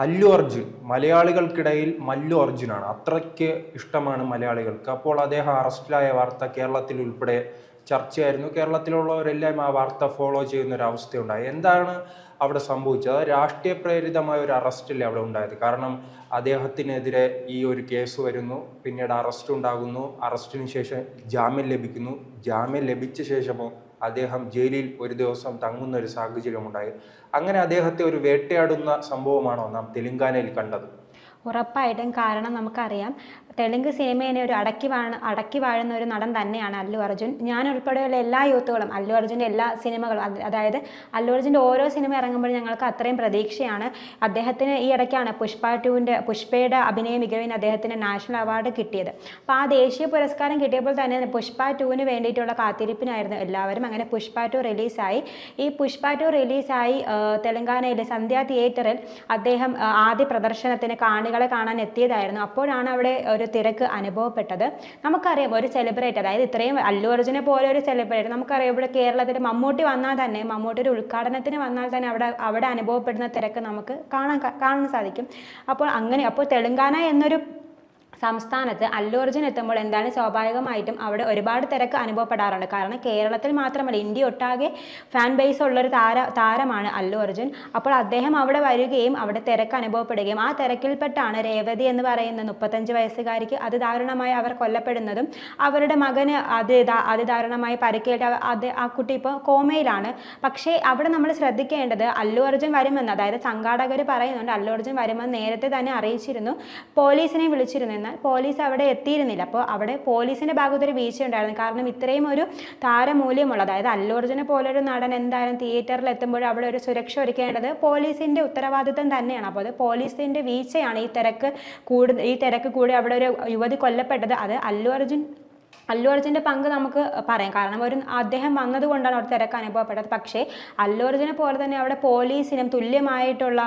അല്ലു അർജുൻ മലയാളികൾക്കിടയിൽ മല്ലു അർജുനാണ്. അത്രയ്ക്ക് ഇഷ്ടമാണ് മലയാളികൾക്ക്. അപ്പോൾ അദ്ദേഹം അറസ്റ്റിലായ വാർത്ത കേരളത്തിൽ ഉൾപ്പെടെ ചർച്ചയായിരുന്നു. കേരളത്തിലുള്ളവരെല്ലാം ആ വാർത്ത ഫോളോ ചെയ്യുന്ന ഒരു അവസ്ഥയുണ്ടായി. എന്താണ് അവിടെ സംഭവിച്ചത്? രാഷ്ട്രീയ പ്രേരിതമായ ഒരു അറസ്റ്റല്ലേ അവിടെ ഉണ്ടായത്. കാരണം അദ്ദേഹത്തിനെതിരെ ഈ ഒരു കേസ് വരുന്നു, പിന്നീട് അറസ്റ്റ് ഉണ്ടാകുന്നു, അറസ്റ്റിന് ശേഷം ജാമ്യം ലഭിക്കുന്നു, ജാമ്യം ലഭിച്ച ശേഷമോ അദ്ദേഹം ജയിലിൽ ഒരു ദിവസം തങ്ങുന്ന ഒരു സാഹചര്യമുണ്ടായി. അങ്ങനെ അദ്ദേഹത്തെ ഒരു വേട്ടയാടുന്ന സംഭവമാണോ നാം തെലങ്കാനയിൽ കണ്ടത്? ഉറപ്പായിട്ടും. കാരണം നമുക്കറിയാം, തെലുങ്ക് സിനിമയെ ഒരു അടക്കി വാഴുന്ന ഒരു നടൻ തന്നെയാണ് അല്ലു അർജുൻ. ഞാൻ ഉൾപ്പെടെയുള്ള എല്ലാ യൂത്തുകളും അല്ലു അർജുൻ്റെ എല്ലാ സിനിമകളും, അതായത് അല്ലു അർജുൻ്റെ ഓരോ സിനിമ ഇറങ്ങുമ്പോഴും ഞങ്ങൾക്ക് അത്രയും പ്രതീക്ഷയാണ്. അദ്ദേഹത്തിന് ഈ ഇടയ്ക്കാണ് പുഷ്പയുടെ അഭിനയ മികവിന് അദ്ദേഹത്തിന് നാഷണൽ അവാർഡ് കിട്ടിയത്. അപ്പോൾ ആ ദേശീയ പുരസ്കാരം കിട്ടിയപ്പോൾ തന്നെ പുഷ്പ 2 വേണ്ടിയിട്ടുള്ള കാത്തിരിപ്പിനായിരുന്നു എല്ലാവരും. അങ്ങനെ പുഷ്പ 2 റിലീസായി. ഈ പുഷ്പ 2 റിലീസായി തെലങ്കാനയിലെ സന്ധ്യ തിയേറ്ററിൽ അദ്ദേഹം ആദ്യ പ്രദർശനത്തിന് കാണികളെ കാണാൻ എത്തിയതായിരുന്നു. അപ്പോഴാണ് അവിടെ ഒരു തിരക്ക് അനുഭവപ്പെട്ടത്. നമുക്കറിയാം, ഒരു സെലിബ്രിറ്റി, അതായത് ഇത്രയും അല്ലു അർജുനെ പോലെ ഒരു സെലിബ്രിറ്റി, നമുക്കറിയാം ഇവിടെ കേരളത്തിൽ മമ്മൂട്ടി വന്നാൽ തന്നെ, മമ്മൂട്ടി ഒരു ഉദ്ഘാടനത്തിന് വന്നാൽ തന്നെ അവിടെ അനുഭവപ്പെടുന്ന തിരക്ക് നമുക്ക് കാണാൻ സാധിക്കും. അപ്പോൾ തെലങ്കാന എന്നൊരു സംസ്ഥാനത്ത് അല്ലു അർജുൻ എത്തുമ്പോൾ എന്താണ്, സ്വാഭാവികമായിട്ടും അവിടെ ഒരുപാട് തിരക്ക് അനുഭവപ്പെടാറുണ്ട്. കാരണം കേരളത്തിൽ മാത്രമല്ല, ഇന്ത്യ ഒട്ടാകെ ഫാൻ ബേസ് ഉള്ളൊരു താരമാണ് അല്ലു അർജുൻ. അപ്പോൾ അദ്ദേഹം അവിടെ വരികയും അവിടെ തിരക്ക് അനുഭവപ്പെടുകയും ആ തിരക്കിൽപ്പെട്ടാണ് രേവതി എന്ന് പറയുന്ന 35 വയസ്സുകാരിക്ക് അതിദാരുണമായി അവർ കൊല്ലപ്പെടുന്നതും അവരുടെ മകന് അതിദാരുണമായി പരിക്കേറ്റ ആ കുട്ടി ഇപ്പോൾ കോമയിലാണ്. പക്ഷേ അവിടെ നമ്മൾ ശ്രദ്ധിക്കേണ്ടത്, അല്ലു അർജുൻ വരുമെന്ന്, അതായത് സംഘാടകർ പറയുന്നുണ്ട് അല്ലു അർജുൻ വരുമെന്ന് നേരത്തെ തന്നെ അറിയിച്ചിരുന്നു, പോലീസിനെ വിളിച്ചിരുന്നു. പോലീസ് അവിടെ എത്തിയിരുന്നില്ല. അപ്പോൾ അവിടെ പോലീസിന്റെ ഭാഗത്തൊരു വീഴ്ച ഉണ്ടായിരുന്നു. കാരണം ഇത്രയും ഒരു താരമൂല്യമുള്ള, അതായത് അല്ലു അർജുനെ പോലൊരു നടൻ എന്തായാലും തിയേറ്ററിൽ എത്തുമ്പോൾ അവിടെ ഒരു സുരക്ഷ ഒരുക്കേണ്ടത് പോലീസിന്റെ ഉത്തരവാദിത്തം തന്നെയാണ്. അപ്പോൾ അത് പോലീസിന്റെ വീഴ്ചയാണ്. ഈ തിരക്ക് കൂടി അവിടെ ഒരു യുവതി കൊല്ലപ്പെട്ടത്. അത് അല്ലു അർജുൻ്റെ പങ്ക് നമുക്ക് പറയാം. കാരണം അദ്ദേഹം വന്നതുകൊണ്ടാണ് അവിടെ തിരക്ക് അനുഭവപ്പെട്ടത്. പക്ഷേ അല്ലു അർജുനെ പോലെ തന്നെ അവിടെ പോലീസിനും തുല്യമായിട്ടുള്ള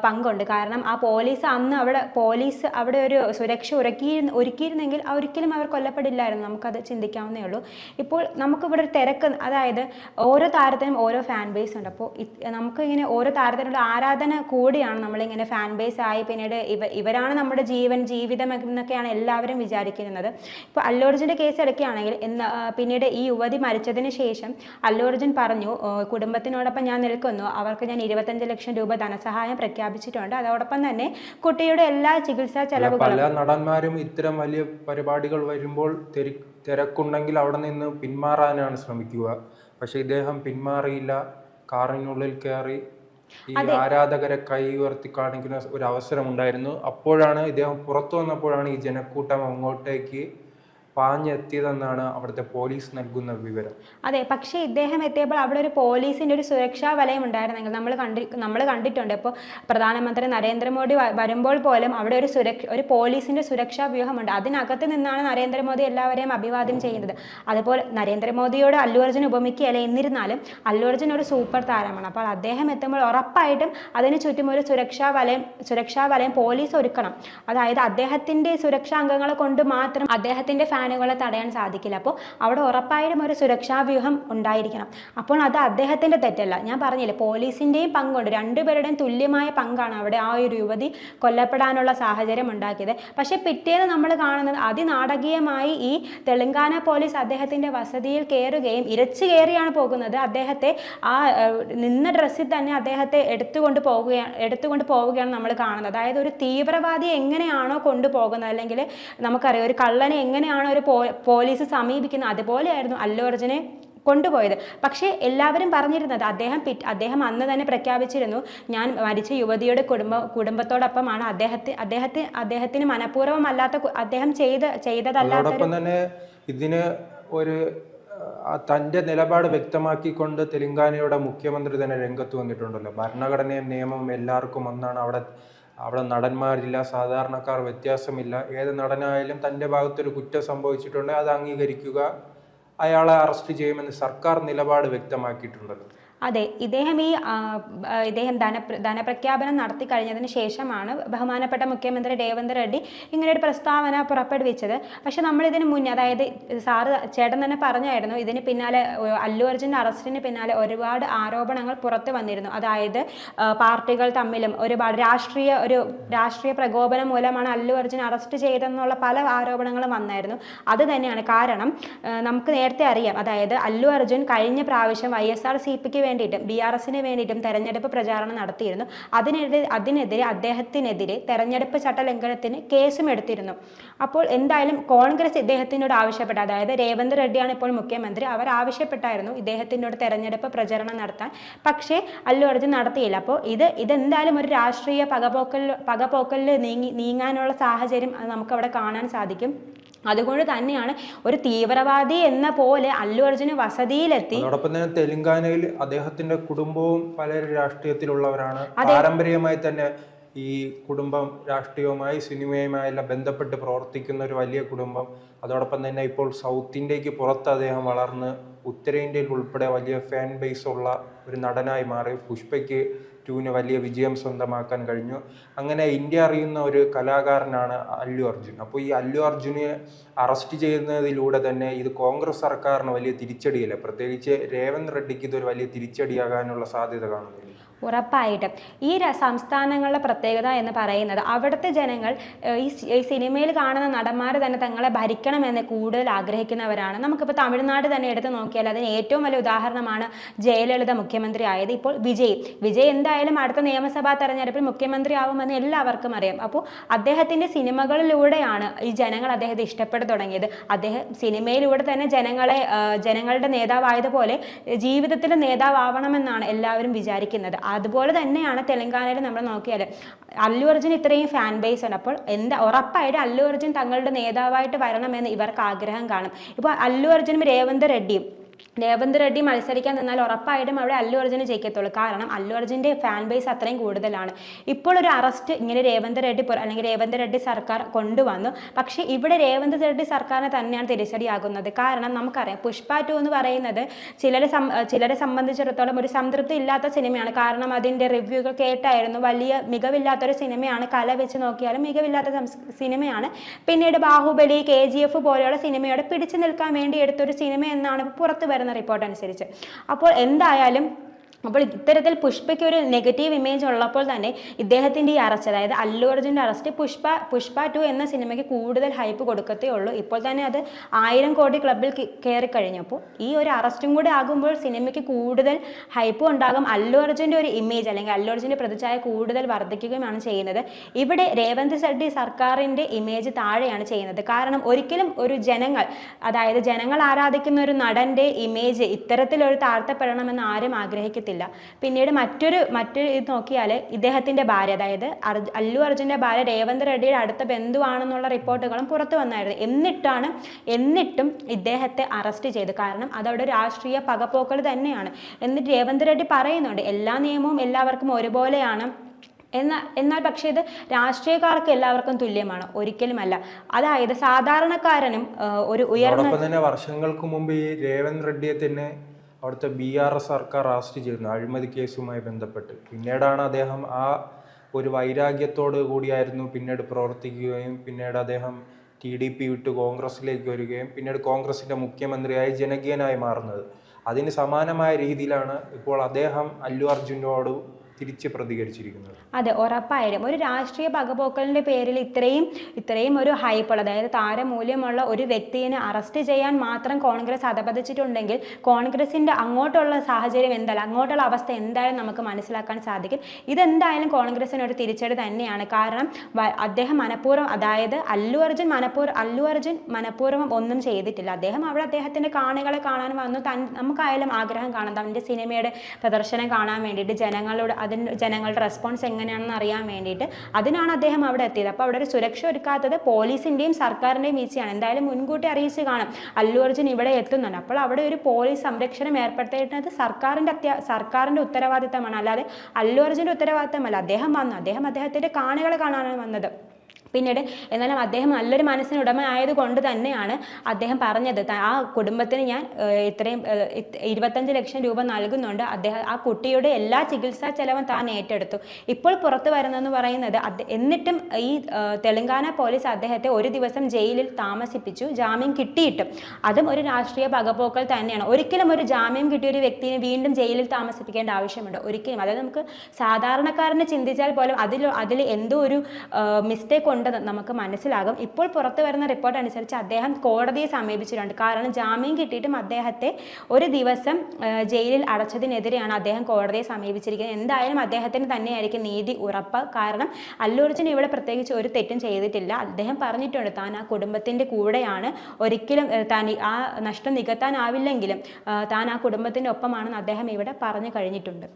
പങ്കുണ്ട്. കാരണം ആ പോലീസ് അവിടെ ഒരു സുരക്ഷ ഒരുക്കിയിരുന്നെങ്കിൽ ഒരിക്കലും അവർ കൊല്ലപ്പെടില്ലായിരുന്നു. നമുക്കത് ചിന്തിക്കാവുന്നേ ഉള്ളൂ. ഇപ്പോൾ നമുക്കിവിടെ ഒരു തിരക്ക്, അതായത് ഓരോ താരത്തിനും ഓരോ ഫാൻ ബേസ് ഉണ്ട്. അപ്പോൾ നമുക്ക് ഇങ്ങനെ ഓരോ താരത്തിനുള്ള ആരാധന കൂടിയാണ് നമ്മളിങ്ങനെ ഫാൻ ബേസ് ആയി. പിന്നീട് ഇവരാണ് നമ്മുടെ ജീവിതം എന്നൊക്കെയാണ് എല്ലാവരും വിചാരിക്കുന്നത്. ഇപ്പോൾ അല്ലു അർജുൻ്റെ കേസ് എടുക്കുകയാണെങ്കിൽ, പിന്നീട് ഈ യുവതി മരിച്ചതിന് ശേഷം അല്ലു അർജുൻ പറഞ്ഞു, കുടുംബത്തിനോടൊപ്പം ഞാൻ നിൽക്കുന്നു, അവർക്ക് ഞാൻ 25 ലക്ഷം രൂപ ധനസഹായം പ്രഖ്യാപിച്ചിട്ടുണ്ട്. അതോടൊപ്പം തന്നെ കുട്ടിയുടെ എല്ലാ ചികിത്സാ ചെലവുകളും. പല നടന്മാരും ഇത്തരം വലിയ പരിപാടികൾ വരുമ്പോൾ തിരക്കുണ്ടെങ്കിൽ അവിടെ നിന്ന് പിന്മാറാനാണ് ശ്രമിക്കുക. പക്ഷെ ഇദ്ദേഹം പിന്മാറിയില്ല. കാറിനുള്ളിൽ കയറി ഈ ആരാധകരെ കൈ ഉയർത്തി കാണിക്കുന്ന ഒരു അവസരം ഉണ്ടായിരുന്നു. അപ്പോഴാണ് ഇദ്ദേഹം പുറത്തു വന്നപ്പോഴാണ് ഈ ജനക്കൂട്ടം അങ്ങോട്ടേക്ക് പാഞ്ഞെത്തിയതെന്നാണ് അവിടുത്തെ പോലീസ് നൽകുന്ന വിവരം. അതെ, പക്ഷേ ഇദ്ദേഹം എത്തിയപ്പോൾ അവിടെ ഒരു പോലീസിന്റെ ഒരു സുരക്ഷാ വലയം ഉണ്ടായിരുന്നെങ്കിൽ നമ്മൾ കണ്ടിട്ടുണ്ട്. ഇപ്പോൾ പ്രധാനമന്ത്രി നരേന്ദ്രമോദി വരുമ്പോൾ പോലും അവിടെ ഒരു പോലീസിന്റെ സുരക്ഷാ വ്യൂഹമുണ്ട്. അതിനകത്ത് നിന്നാണ് നരേന്ദ്രമോദി എല്ലാവരെയും അഭിവാദ്യം ചെയ്യുന്നത്. അതുപോലെ നരേന്ദ്രമോദിയോട് അല്ലു അർജുൻ ഉപമിക്കുകയല്ല. എന്നിരുന്നാലും അല്ലു അർജുൻ ഒരു സൂപ്പർ താരമാണ്. അപ്പോൾ അദ്ദേഹം എത്തുമ്പോൾ ഉറപ്പായിട്ടും അതിന് ചുറ്റും ഒരു സുരക്ഷാ വലയം പോലീസ് ഒരുക്കണം. അതായത് അദ്ദേഹത്തിന്റെ സുരക്ഷാ അംഗങ്ങളെ കൊണ്ട് മാത്രം അദ്ദേഹത്തിന്റെ ഫാനുകളെ തടയാൻ സാധിക്കില്ല. അപ്പോൾ അവിടെ ഉറപ്പായിട്ടും ഒരു സുരക്ഷാ വ്യൂഹം ഉണ്ടായിരിക്കണം. അപ്പോൾ അത് അദ്ദേഹത്തിന്റെ തെറ്റല്ല. ഞാൻ പറഞ്ഞില്ലേ, പോലീസിന്റെയും പങ്കുണ്ട്. രണ്ടുപേരുടെയും തുല്യമായ പങ്കാണ് അവിടെ ആ ഒരു യുവതി കൊല്ലപ്പെടാനുള്ള സാഹചര്യം ഉണ്ടാക്കിയത്. പക്ഷെ പിറ്റേന്ന് നമ്മൾ കാണുന്നത് അതിനാടകീയമായി ഈ തെലങ്കാന പോലീസ് അദ്ദേഹത്തിന്റെ വസതിയിൽ കയറുകയും ഇരച്ചു കയറിയാണ് പോകുന്നത്. അദ്ദേഹത്തെ ആ നിന്ന ഡ്രസ്സിൽ തന്നെ അദ്ദേഹത്തെ എടുത്തുകൊണ്ട് പോവുകയാണ് നമ്മൾ കാണുന്നത്. അതായത് ഒരു തീവ്രവാദിയെ എങ്ങനെയാണോ കൊണ്ടുപോകുന്നത്, അല്ലെങ്കിൽ നമുക്കറിയാം ഒരു കള്ളനെ എങ്ങനെയാണോ ഒരു പോലീസ് സമീപിക്കുന്നത്, അതുപോലെയായിരുന്നു അല്ലു അർജുനെ കൊണ്ടുപോയത്. പക്ഷേ എല്ലാവരും പറഞ്ഞിരുന്നത്, അദ്ദേഹം അന്ന് തന്നെ പ്രഖ്യാപിച്ചിരുന്നു, ഞാൻ മരിച്ച യുവതിയുടെ കുടുംബത്തോടൊപ്പമാണ്. അദ്ദേഹത്തിന് മനഃപൂർവ്വമല്ലാത്ത, അദ്ദേഹം ചെയ്തതല്ലാത്ത തന്നെ ഇതിന് ഒരു തൻ്റെ നിലപാട് വ്യക്തമാക്കിക്കൊണ്ട് തെലങ്കാനയുടെ മുഖ്യമന്ത്രി തന്നെ രംഗത്ത് വന്നിട്ടുണ്ടല്ലോ. ഭരണഘടനയും നിയമവും എല്ലാവർക്കും ഒന്നാണ്. അവിടെ നടന്മാരില്ല, സാധാരണക്കാർ വ്യത്യാസമില്ല. ഏത് നടനായാലും തൻ്റെ ഭാഗത്തൊരു കുറ്റം സംഭവിച്ചിട്ടുണ്ടെങ്കിൽ അത് അംഗീകരിക്കുക, അയാളെ അറസ്റ്റ് ചെയ്യുമെന്ന് സർക്കാർ നിലപാട് വ്യക്തമാക്കിയിട്ടുണ്ടല്ലോ. അതെ, ഇദ്ദേഹം ധനപ്രഖ്യാപനം നടത്തി കഴിഞ്ഞതിന് ശേഷമാണ് ബഹുമാനപ്പെട്ട മുഖ്യമന്ത്രി രേവന്ത് റെഡ്ഡി ഇങ്ങനെ ഒരു പ്രസ്താവന പുറപ്പെടുവിച്ചത്. പക്ഷെ നമ്മൾ ഇതിന് മുന്നേ, അതായത് ചേട്ടൻ തന്നെ പറഞ്ഞായിരുന്നു, ഇതിന് പിന്നാലെ അല്ലു അർജുൻ്റെ അറസ്റ്റിന് പിന്നാലെ ഒരുപാട് ആരോപണങ്ങൾ പുറത്തു വന്നിരുന്നു. അതായത് പാർട്ടികൾ തമ്മിലും ഒരുപാട് രാഷ്ട്രീയ പ്രകോപനം മൂലമാണ് അല്ലു അർജുൻ അറസ്റ്റ് ചെയ്തെന്നുള്ള പല ആരോപണങ്ങളും വന്നായിരുന്നു. അത് തന്നെയാണ് കാരണം. നമുക്ക് നേരത്തെ അറിയാം, അതായത് അല്ലു അർജുൻ കഴിഞ്ഞ പ്രാവശ്യം YSRCPക്ക് വേണ്ടിയിട്ടും BRSന് വേണ്ടിയിട്ടും തെരഞ്ഞെടുപ്പ് പ്രചാരണം നടത്തിയിരുന്നു. അതിനെതിരെ അദ്ദേഹത്തിനെതിരെ തെരഞ്ഞെടുപ്പ് ചട്ടലംഘനത്തിന് കേസും എടുത്തിരുന്നു. അപ്പോൾ എന്തായാലും കോൺഗ്രസ് ഇദ്ദേഹത്തിനോട് ആവശ്യപ്പെട്ട, അതായത് രേവന്ത് റെഡ്ഡിയാണ് ഇപ്പോൾ മുഖ്യമന്ത്രി, അവർ ആവശ്യപ്പെട്ടായിരുന്നു ഇദ്ദേഹത്തിനോട് തെരഞ്ഞെടുപ്പ് പ്രചരണം നടത്താൻ. പക്ഷേ അല്ലു അർജുൻ നടത്തിയില്ല. അപ്പോൾ ഇതെന്തായാലും ഒരു രാഷ്ട്രീയ പകപോക്കലിൽ നീങ്ങാനുള്ള സാഹചര്യം നമുക്കവിടെ കാണാൻ സാധിക്കും. അതുകൊണ്ട് തന്നെയാണ് ഒരു തീവ്രവാദി എന്ന പോലെ അല്ലു അർജുന് വസതിയിലെത്തി. അതോടൊപ്പം തന്നെ തെലങ്കാനയിൽ അദ്ദേഹത്തിന്റെ കുടുംബവും പലരും രാഷ്ട്രീയത്തിലുള്ളവരാണ്. പാരമ്പര്യമായി തന്നെ ഈ കുടുംബം രാഷ്ട്രീയവുമായി സിനിമയുമായി എല്ലാം ബന്ധപ്പെട്ട് പ്രവർത്തിക്കുന്ന ഒരു വലിയ കുടുംബം. അതോടൊപ്പം തന്നെ ഇപ്പോൾ സൗത്ത് ഇന്ത്യക്ക് പുറത്ത് അദ്ദേഹം വളർന്ന് ഉത്തരേന്ത്യയിൽ ഉൾപ്പെടെ വലിയ ഫാൻ ബേസ് ഉള്ള ഒരു നടനായി മാറി. പുഷ്പയ്ക്ക് 2 വലിയ വിജയം സ്വന്തമാക്കാൻ കഴിഞ്ഞു. അങ്ങനെ ഇന്ത്യ അറിയുന്ന ഒരു കലാകാരനാണ് അല്ലു അർജുൻ. അപ്പോൾ ഈ അല്ലു അർജുനെ അറസ്റ്റ് ചെയ്യുന്നതിലൂടെ തന്നെ ഇത് കോൺഗ്രസ് സർക്കാരിന് വലിയ തിരിച്ചടിയല്ല, പ്രത്യേകിച്ച് രേവന്ത് റെഡ്ഡിക്ക് ഇതൊരു വലിയ തിരിച്ചടിയാകാനുള്ള സാധ്യത കാണുന്നില്ല. ഉറപ്പായിട്ടും ഈ സംസ്ഥാനങ്ങളുടെ പ്രത്യേകത എന്ന് പറയുന്നത് അവിടുത്തെ ജനങ്ങൾ ഈ സിനിമയിൽ കാണുന്ന നടന്മാർ തന്നെ തങ്ങളെ ഭരിക്കണമെന്ന് കൂടുതൽ ആഗ്രഹിക്കുന്നവരാണ്. നമുക്കിപ്പോൾ തമിഴ്നാട് തന്നെ എടുത്ത് നോക്കിയാൽ അതിന് ഏറ്റവും വലിയ ഉദാഹരണമാണ് ജയലളിത മുഖ്യമന്ത്രി ആയത്. ഇപ്പോൾ വിജയ് എന്തായാലും അടുത്ത നിയമസഭാ തെരഞ്ഞെടുപ്പിൽ മുഖ്യമന്ത്രി ആവുമെന്ന് എല്ലാവർക്കും അറിയാം. അപ്പോൾ അദ്ദേഹത്തിൻ്റെ സിനിമകളിലൂടെയാണ് ഈ ജനങ്ങൾ അദ്ദേഹത്തെ ഇഷ്ടപ്പെട്ടു തുടങ്ങിയത്. അദ്ദേഹം സിനിമയിലൂടെ തന്നെ ജനങ്ങളുടെ നേതാവായതുപോലെ ജീവിതത്തിലെ നേതാവാവണമെന്നാണ് എല്ലാവരും വിചാരിക്കുന്നത്. അതുപോലെ തന്നെയാണ് തെലങ്കാനയിൽ നമ്മൾ നോക്കിയാൽ അല്ലു അർജുൻ ഇത്രയും ഫാൻ ബേസ് ഉണ്ട്. അപ്പോൾ ഉറപ്പായിട്ട് അല്ലു അർജുൻ തങ്ങളുടെ നേതാവായിട്ട് വരണമെന്ന് ഇവർക്ക് ആഗ്രഹം കാണും. ഇപ്പോൾ അല്ലു അർജുനും രേവന്ത് റെഡ്ഡി മത്സരിക്കാൻ നിന്നാൽ ഉറപ്പായിട്ടും അവിടെ അല്ലു അർജുന് ജയിക്കത്തുള്ളൂ. കാരണം അല്ലു അർജുൻ്റെ ഫാൻ ബേസ് അത്രയും കൂടുതലാണ്. ഇപ്പോൾ ഒരു അറസ്റ്റ് ഇങ്ങനെ രേവന്ത് റെഡ്ഡി സർക്കാർ കൊണ്ടുവന്നു. പക്ഷേ ഇവിടെ രേവന്ത് റെഡ്ഡി സർക്കാരിനെ തന്നെയാണ് തിരിച്ചടിയാകുന്നത്. കാരണം നമുക്കറിയാം പുഷ്പ 2 എന്ന് പറയുന്നത് ചിലരെ സംബന്ധിച്ചിടത്തോളം ഒരു സംതൃപ്തി ഇല്ലാത്ത സിനിമയാണ്. കാരണം അതിൻ്റെ റിവ്യൂകൾ കേട്ടായിരുന്നു വലിയ മികവില്ലാത്തൊരു സിനിമയാണ്. കല വെച്ച് നോക്കിയാലും മികവില്ലാത്ത സിനിമയാണ്. പിന്നീട് ബാഹുബലി, KGF പോലെയുള്ള സിനിമയോടെ പിടിച്ചു നിൽക്കാൻ വേണ്ടി എടുത്തൊരു സിനിമ എന്നാണ് പുറത്ത് വരുന്ന റിപ്പോർട്ട് അനുസരിച്ച്. അപ്പോൾ എന്തായാലും ഇത്തരത്തിൽ പുഷ്പയ്ക്ക് ഒരു നെഗറ്റീവ് ഇമേജ് ഉള്ളപ്പോൾ തന്നെ ഇദ്ദേഹത്തിൻ്റെ ഈ അറസ്റ്റ്, അതായത് അല്ലു അർജുൻ്റെ അറസ്റ്റ് പുഷ്പ 2 എന്ന സിനിമയ്ക്ക് കൂടുതൽ ഹൈപ്പ് കൊടുക്കത്തേ ഉള്ളൂ. ഇപ്പോൾ തന്നെ അത് 1000 കോടി ക്ലബിൽ കയറി കഴിഞ്ഞപ്പോൾ ഈ ഒരു അറസ്റ്റും കൂടെ ആകുമ്പോൾ സിനിമയ്ക്ക് കൂടുതൽ ഹൈപ്പും ഉണ്ടാകും. അല്ലു അർജുൻ്റെ ഒരു ഇമേജ് അല്ലെങ്കിൽ അല്ലു അർജുൻ്റെ പ്രതിച്ഛായ കൂടുതൽ വർദ്ധിക്കുകയുമാണ് ചെയ്യുന്നത്. ഇവിടെ രേവന്ത് റെഡ്ഡി സർക്കാരിൻ്റെ ഇമേജ് താഴെയാണ് ചെയ്യുന്നത്. കാരണം ഒരിക്കലും ഒരു ജനങ്ങൾ ആരാധിക്കുന്ന ഒരു നടൻ്റെ ഇമേജ് ഇത്തരത്തിലൊരു താഴ്ത്തപ്പെടണമെന്ന് ആരും ആഗ്രഹിക്കത്തില്ല. പിന്നീട് മറ്റൊരു ഇത് നോക്കിയാൽ ഇദ്ദേഹത്തിന്റെ ഭാര്യ, അതായത് അല്ലു അർജുന്റെ ഭാര്യ രേവന്ത് റെഡ്ഡിയുടെ അടുത്ത ബന്ധുവാണെന്നുള്ള റിപ്പോർട്ടുകളും പുറത്തു വന്നായിരുന്നു. എന്നിട്ടും ഇദ്ദേഹത്തെ അറസ്റ്റ് ചെയ്തു. കാരണം അതവിടെ രാഷ്ട്രീയ പകപോക്കൽ തന്നെയാണ്. എന്നിട്ട് രേവന്ത് റെഡ്ഡി പറയുന്നുണ്ട് എല്ലാ നിയമവും എല്ലാവർക്കും ഒരുപോലെയാണ്. എന്നാൽ പക്ഷേ ഇത് രാഷ്ട്രീയക്കാർക്ക് എല്ലാവർക്കും തുല്യമാണ്, ഒരിക്കലുമല്ല. അതായത് സാധാരണക്കാരനും ഒരു ഉയർന്ന വർഷങ്ങൾക്ക് മുമ്പ് ഈ രേവന്ത് റെഡ്ഡിയെ തന്നെ അവിടുത്തെ BRS സർക്കാർ അറസ്റ്റ് ചെയ്യുന്നു അഴിമതി കേസുമായി ബന്ധപ്പെട്ട്. പിന്നീടാണ് അദ്ദേഹം ആ ഒരു വൈരാഗ്യത്തോട് കൂടിയായിരുന്നു പിന്നീട് പ്രവർത്തിക്കുകയും പിന്നീട് അദ്ദേഹം TDP വിട്ട് കോൺഗ്രസിലേക്ക് വരികയും പിന്നീട് കോൺഗ്രസിൻ്റെ മുഖ്യമന്ത്രിയായി ജനകീയനായി മാറുന്നത്. അതിന് സമാനമായ രീതിയിലാണ് ഇപ്പോൾ അദ്ദേഹം അല്ലു അർജുനോട് തിരിച്ച് പ്രതികരിച്ചിരിക്കുന്നത്. അതെ, ഉറപ്പായിട്ടും ഒരു രാഷ്ട്രീയ പകപോക്കലിൻ്റെ പേരിൽ ഇത്രയും ഒരു ഹൈപ്പുള്ള, അതായത് താരമൂല്യമുള്ള ഒരു വ്യക്തിയെ അറസ്റ്റ് ചെയ്യാൻ മാത്രം കോൺഗ്രസ് അധപതിച്ചിട്ടുണ്ടെങ്കിൽ കോൺഗ്രസിൻ്റെ അങ്ങോട്ടുള്ള സാഹചര്യം അങ്ങോട്ടുള്ള അവസ്ഥ എന്തായാലും നമുക്ക് മനസ്സിലാക്കാൻ സാധിക്കും. ഇതെന്തായാലും കോൺഗ്രസിന് ഒരു തിരിച്ചടി തന്നെയാണ്. കാരണം അദ്ദേഹം മനഃപൂർവ്വം, അതായത് അല്ലു അർജുൻ മനഃപൂർവ്വം ഒന്നും ചെയ്തിട്ടില്ല. അദ്ദേഹം അവിടെ അദ്ദേഹത്തിൻ്റെ കാണികളെ കാണാൻ വന്നു. നമുക്കായാലും ആഗ്രഹം കാണാം തൻ്റെ സിനിമയുടെ പ്രദർശനം കാണാൻ വേണ്ടിയിട്ട്, ജനങ്ങളുടെ റെസ്പോൺസ് എങ്ങനെയാണെന്ന് അറിയാൻ വേണ്ടിയിട്ട്. അതിനാണ് അദ്ദേഹം അവിടെ എത്തിയത്. അപ്പോൾ അവിടെ ഒരു സുരക്ഷ ഒരുക്കാത്തത് പോലീസിൻ്റെയും സർക്കാരിൻ്റെയും വീഴ്ചയാണ്. എന്തായാലും മുൻകൂട്ടി അറിയിച്ച് കാണും അല്ലു അർജുൻ ഇവിടെ എത്തുന്നുണ്ട്. അപ്പോൾ അവിടെ ഒരു പോലീസ് സംരക്ഷണം ഏർപ്പെടുത്തേണ്ടത് സർക്കാരിൻ്റെ ഉത്തരവാദിത്തമാണ്, അല്ലാതെ അല്ലു അർജുൻ്റെ ഉത്തരവാദിത്തമല്ല. അദ്ദേഹം അദ്ദേഹത്തിൻ്റെ കാണികളെ കാണാനാണ് വന്നത്. പിന്നീട് എന്നാലും അദ്ദേഹം നല്ലൊരു മനസ്സിന് ഉടമ ആയതുകൊണ്ട് തന്നെയാണ് അദ്ദേഹം പറഞ്ഞത് ആ കുടുംബത്തിന് ഞാൻ ഇത്രയും 25 ലക്ഷം രൂപ നൽകുന്നുണ്ട്, അദ്ദേഹം ആ കുട്ടിയുടെ എല്ലാ ചികിത്സാ ചെലവും താൻ ഏറ്റെടുത്തു. ഇപ്പോൾ പുറത്തു വരുന്നതെന്ന് പറയുന്നത് എന്നിട്ടും ഈ തെലങ്കാന പോലീസ് അദ്ദേഹത്തെ ഒരു ദിവസം ജയിലിൽ താമസിപ്പിച്ചു, ജാമ്യം കിട്ടിയിട്ടും. അതും ഒരു രാഷ്ട്രീയ പകപോക്കൽ തന്നെയാണ്. ഒരിക്കലും ഒരു ജാമ്യം കിട്ടിയ ഒരു വ്യക്തിയെ വീണ്ടും ജയിലിൽ താമസിപ്പിക്കേണ്ട ആവശ്യമുണ്ട്? ഒരിക്കലും. അതായത് നമുക്ക് സാധാരണക്കാരന് ചിന്തിച്ചാൽ പോലും അതിൽ എന്തോ ഒരു മിസ്റ്റേക്ക് ഉണ്ടെന്ന് നമുക്ക് മനസ്സിലാകും. ഇപ്പോൾ പുറത്തു വരുന്ന റിപ്പോർട്ട് അനുസരിച്ച് അദ്ദേഹം കോടതിയെ സമീപിച്ചിട്ടുണ്ട്. കാരണം ജാമ്യം കിട്ടിയിട്ടും അദ്ദേഹത്തെ ഒരു ദിവസം ജയിലിൽ അടച്ചതിനെതിരെയാണ് അദ്ദേഹം കോടതിയെ സമീപിച്ചിരിക്കുന്നത്. എന്തായാലും അദ്ദേഹത്തിന് തന്നെയായിരിക്കും നീതി ഉറപ്പ്. കാരണം അല്ലു അർജുൻ ഇവിടെ പ്രത്യേകിച്ച് ഒരു തെറ്റും ചെയ്തിട്ടില്ല. അദ്ദേഹം പറഞ്ഞിട്ടുണ്ട് താൻ ആ കുടുംബത്തിൻ്റെ കൂടെയാണ്, ഒരിക്കലും താൻ ആ നഷ്ടം നികത്താനാവില്ലെങ്കിലും താൻ ആ കുടുംബത്തിൻ്റെ ഒപ്പമാണെന്ന് അദ്ദേഹം ഇവിടെ പറഞ്ഞു കഴിഞ്ഞിട്ടുണ്ട്.